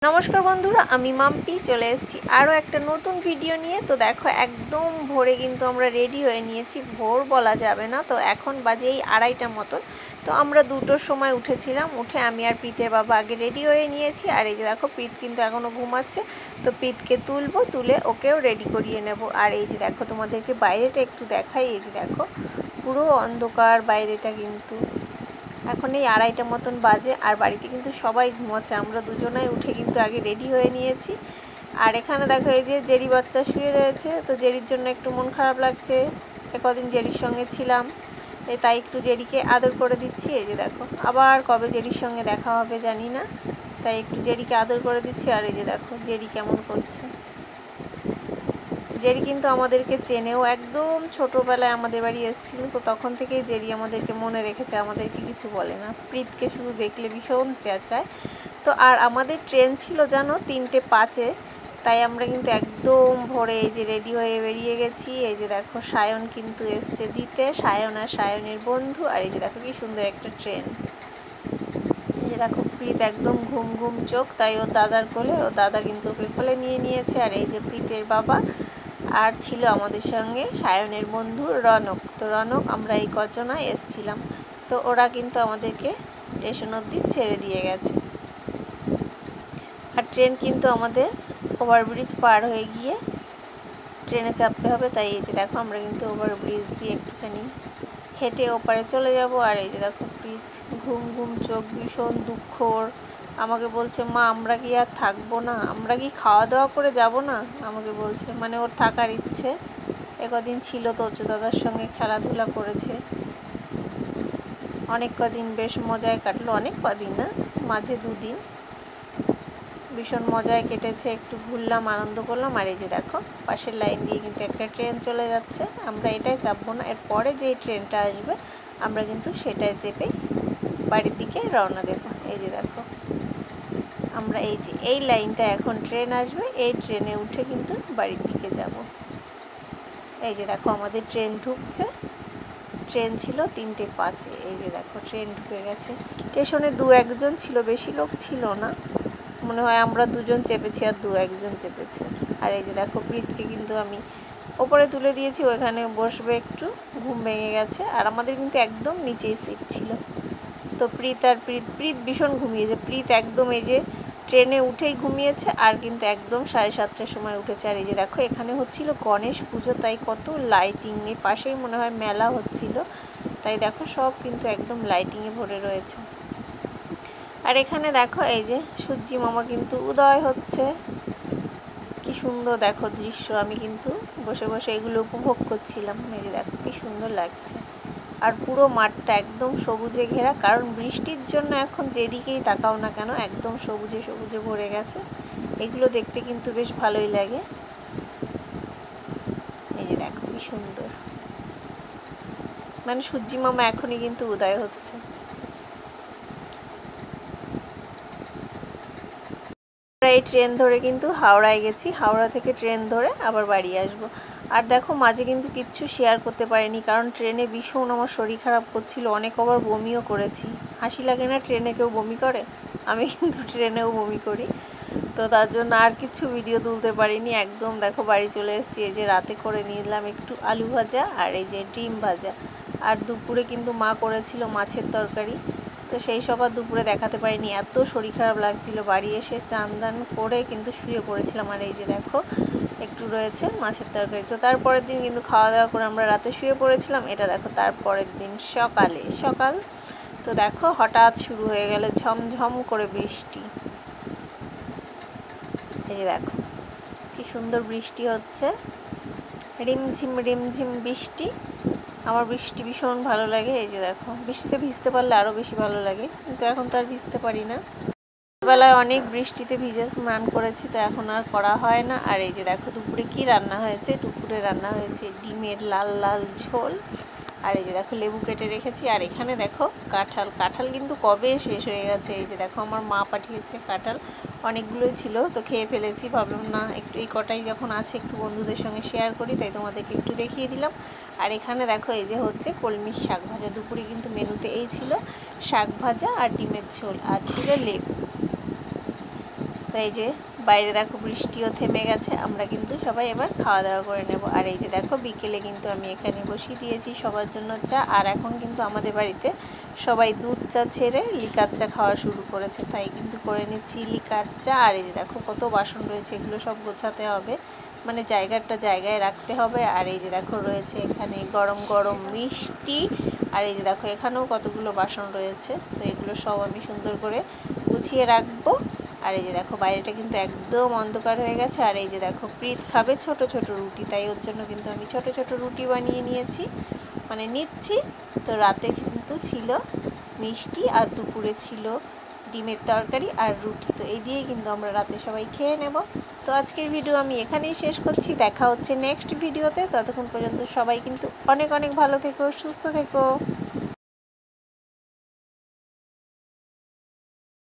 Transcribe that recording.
नमस्कार बंधुरा आमी माम्पी चले एसेছি आरो एक नतून भिडियो निये। तो देखो एकदम भोरे किन्तु आमरा रेडी हये नियेछि, भोर बला जाबे ना, तो एखन बाजे এই আড়াইটা मतन। तो आमरा दुटोर समय उठेছিলাম, उठे आमी आर प्रীতের बाबा आगे रेडी हये नियेछि। आर এই যে দেখো প্রীত কিন্তু এখনো ঘুমাচ্ছে, তো প্রীতকে তুলবো, তুলে ওকেও রেডি করিয়ে নেব। আর এই যে দেখো তোমাদেরকে বাইরেটা একটু দেখাই, এই যে দেখো পুরো অন্ধকার বাইরেটা কিন্তু। এখন এই আড়াইটা মতন বাজে আর বাড়িতে কিন্তু সবাই ঘুমাচ্ছে, আমরা দুজনাই উঠে কিন্তু আগে রেডি হয়ে নিয়েছি। আর এখানে দেখো এই যে জেরি বাচ্চা শুয়ে রয়েছে, তো জেরির জন্য একটু মন খারাপ লাগছে, কদিন জেরির সঙ্গে ছিলাম, তাই একটু জেরিকে আদর করে দিচ্ছি। এই যে দেখো আবার কবে জেরির সঙ্গে দেখা হবে জানি না, তাই একটু জেরিকে আদর করে দিচ্ছি। আর এই যে দেখো জেরি কেমন করছে। জেরি কিন্তু আমাদেরকে চেনেও, একদম ছোটোবেলায় আমাদের বাড়ি এসেছিল, তো তখন থেকেই জেরি আমাদেরকে মনে রেখেছে, আমাদেরকে কিছু বলে না, প্রীতকে শুধু দেখলে ভীষণ চেঁচায়। তো আর আমাদের ট্রেন ছিল জানো 3:05-এ, তাই আমরা কিন্তু একদম ভোরে এই যে রেডি হয়ে বেরিয়ে গেছি। এই যে দেখো সায়ন কিন্তু এসছে দিতে, সায়ন আর সায়নের বন্ধু। আর এই যে দেখো কি সুন্দর একটা ট্রেন। এই যে দেখো প্রীত একদম ঘুম ঘুম চোখ, তাই ওর দাদার কোলে, ও দাদা কিন্তু ওকে কোলে নিয়ে নিয়েছে। আর এই যে প্রীতের বাবা আর ছিল আমাদের সঙ্গে সায়নের বন্ধু রনক। তো রনক আমরা এই কজনায় এসেছিলাম, তো ওরা কিন্তু আমাদেরকে স্টেশন অবধি ছেড়ে দিয়ে গেছে। আর ট্রেন কিন্তু আমাদের ওভারব্রিজ পার হয়ে গিয়ে ট্রেনে চাপতে হবে, তাই এই যে দেখো আমরা কিন্তু ওভারব্রিজ দিয়ে একটুখানি হেঁটে ওপারে চলে যাব। আর এই যে দেখো প্রীত ঘুম ঘুম চোখ, ভীষণ দুঃখ ওর, আমাকে বলছে মা আমরা কি আর থাকবো না, আমরা কি খাওয়া দাওয়া করে যাব না, আমাকে বলছে, মানে ওর থাকার ইচ্ছে। একদিন ছিল তো দাদার সঙ্গে খেলাধুলা করেছে, অনেক কদিন বেশ মজায় কাটলো, অনেক কদিন না, মাঝে 2 দিন ভীষণ মজায় কেটেছে, একটু ঘুরলাম, আনন্দ করলাম। আর এই যে দেখো পাশের লাইন দিয়ে কিন্তু একটা ট্রেন চলে যাচ্ছে, আমরা এটাই চাপবো না, এরপরে যে ট্রেনটা আসবে আমরা কিন্তু সেটাই চেপে বাড়ির দিকে রওনা দেব। এই যে দেখো আমরা এই যে এই লাইনটা এখন ট্রেন আসবে, এই ট্রেনে উঠে কিন্তু বাড়ির দিকে যাব। এই যে দেখো আমাদের ট্রেন ঢুকছে, ট্রেন ছিল 3:05-এ, এই যে দেখো ট্রেন ঢুকে গেছে। স্টেশনে 2-1 জন ছিল, বেশি লোক ছিল না, মনে হয় আমরা 2 জন চেপেছি আর 2-1 জন চেপেছে। আর এই যে দেখো প্রীতকে কিন্তু আমি ওপরে তুলে দিয়েছি, ওখানে বসবে, একটু ঘুম ভেঙে গেছে। আর আমাদের কিন্তু একদম নিচেই সিট ছিল, তো প্রীত ভীষণ ঘুমিয়েছে, প্রীত একদম এই যে ট্রেনে উঠেই ঘুমিয়েছে, আর কিন্তু একদম 7:30-টার সময় উঠেছে। আর এই যে দেখো এখানে হচ্ছিল গণেশ পুজো, তাই কত লাইটিং, এর পাশেই মনে হয় মেলা হচ্ছিল, তাই দেখো সব কিন্তু একদম লাইটিংয়ে ভরে রয়েছে। আর এখানে দেখো এই যে সূর্যি মামা কিন্তু উদয় হচ্ছে, কি সুন্দর দেখো দৃশ্য, আমি কিন্তু বসে বসে এগুলো উপভোগ করছিলাম। এই যে দেখো কি সুন্দর লাগছে, আর পুরো মাঠটা একদম সবুজে ঘেরা, কারণ বৃষ্টির জন্য এখন যেদিকেই তাকাও না কেন একদম সবুজে সবুজে ভরে গেছে, এগুলো দেখতে কিন্তু বেশ ভালোই লাগে। এই যে দেখো কি সুন্দর, মানে সূর্যি মামা এখনই কিন্তু উদয় হচ্ছে। এই ট্রেন ধরে কিন্তু হাওড়ায় গেছি, হাওড়া থেকে ট্রেন ধরে আবার বাড়ি আসবো। আর দেখো মাঝে কিন্তু কিচ্ছু শেয়ার করতে পারিনি, কারণ ট্রেনে ভীষণ আমার শরীর খারাপ করছিল, অনেক আবার বমিও করেছি। হাসি লাগে না ট্রেনে কেউ বমি করে, আমি কিন্তু ট্রেনেও বমি করি, তো তার জন্য আর কিছু ভিডিও তুলতে পারিনি। একদম দেখো বাড়ি চলে এসেছি, এই যে রাতে করে নিলাম একটু আলু ভাজা আর এই যে ডিম ভাজা, আর দুপুরে কিন্তু মা করেছিল মাছের তরকারি, তো সেই সব আর দুপুরে দেখাতে পারিনি, এত শরীর খারাপ লাগছিল। বাড়ি এসে চান দান করে কিন্তু শুয়ে পড়েছিলাম। আর এই যে দেখো একটু রয়েছে মাছের তরকারি, তো তারপরের দিন কিন্তু খাওয়া দাওয়া করে আমরা রাতে শুয়ে পড়েছিলাম। এটা দেখো তারপরের দিন সকাল, তো দেখো হঠাৎ শুরু হয়ে গেল ঝমঝম করে বৃষ্টি। এই যে দেখো কি সুন্দর বৃষ্টি হচ্ছে, রিমঝিম রিমঝিম বৃষ্টি, আমার বৃষ্টি ভীষণ ভালো লাগে। এই যে দেখো বৃষ্টিতে ভিজতে পারলে আরও বেশি ভালো লাগে, কিন্তু এখন তো আর ভিজতে পারি না, ছোটবেলায় অনেক বৃষ্টিতে ভিজে স্নান করেছি, তো এখন আর করা হয় না। আর এই যে দেখো দুপুরে কি রান্না হয়েছে, দুপুরে রান্না হয়েছে ডিমের লাল লাল ঝোল, আর এই যে দেখো লেবু কেটে রেখেছি। আর এখানে দেখো কাঁঠাল কিন্তু কবে শেষ হয়ে গেছে। এই যে দেখো আমার মা পাঠিয়েছে কাঁঠাল, অনেকগুলোই ছিল, তো খেয়ে ফেলেছি, ভাবলাম না একটু এই কটাই যখন আছে একটু বন্ধুদের সঙ্গে শেয়ার করি, তাই তোমাদেরকে একটু দেখিয়ে দিলাম। আর এখানে দেখো এই যে হচ্ছে কলমির শাক ভাজা, দুপুরে কিন্তু মেনুতে এই ছিল শাক ভাজা আর ডিমের ঝোল, আর ছিল লেবু। তো এই যে বাইরে দেখো বৃষ্টিও থেমে গেছে, আমরা কিন্তু সবাই এবার খাওয়া দাওয়া করে নেব। আর এই যে দেখো বিকেলে কিন্তু আমি এখানে বসিয়ে দিয়েছি সবার জন্য চা। আর এখন কিন্তু আমাদের বাড়িতে সবাই দুধ চা ছেড়ে লিকার চা খাওয়া শুরু করেছে, তাই কিন্তু করে নিচ্ছি লিকার চা। আর এই যে দেখো কত বাসন রয়েছে, এগুলো সব গোছাতে হবে, মানে জায়গাটা জায়গায় রাখতে হবে। আর এই যে দেখো রয়েছে এখানে গরম গরম মিষ্টি। আর এই যে দেখো এখানেও কতগুলো বাসন রয়েছে, তো এগুলো সব আমি সুন্দর করে গুছিয়ে রাখবো। আর এই যে দেখো বাইরেটা কিন্তু একদম অন্ধকার হয়ে গেছে। আর এই যে দেখো প্রীত খাবে ছোট ছোট রুটি, তাই ওর জন্য কিন্তু আমি ছোট ছোট রুটি বানিয়ে নিচ্ছি। তো রাতে কিন্তু ছিল মিষ্টি, আর দুপুরে ছিল ডিমের তরকারি আর রুটি। তো এই দিয়েই কিন্তু আমরা রাতে সবাই খেয়ে নেব। তো আজকের ভিডিও আমি এখানেই শেষ করছি, দেখা হচ্ছে নেক্সট ভিডিওতে। ততক্ষণ পর্যন্ত সবাই কিন্তু অনেক অনেক ভালো থেকো, সুস্থ থেকো।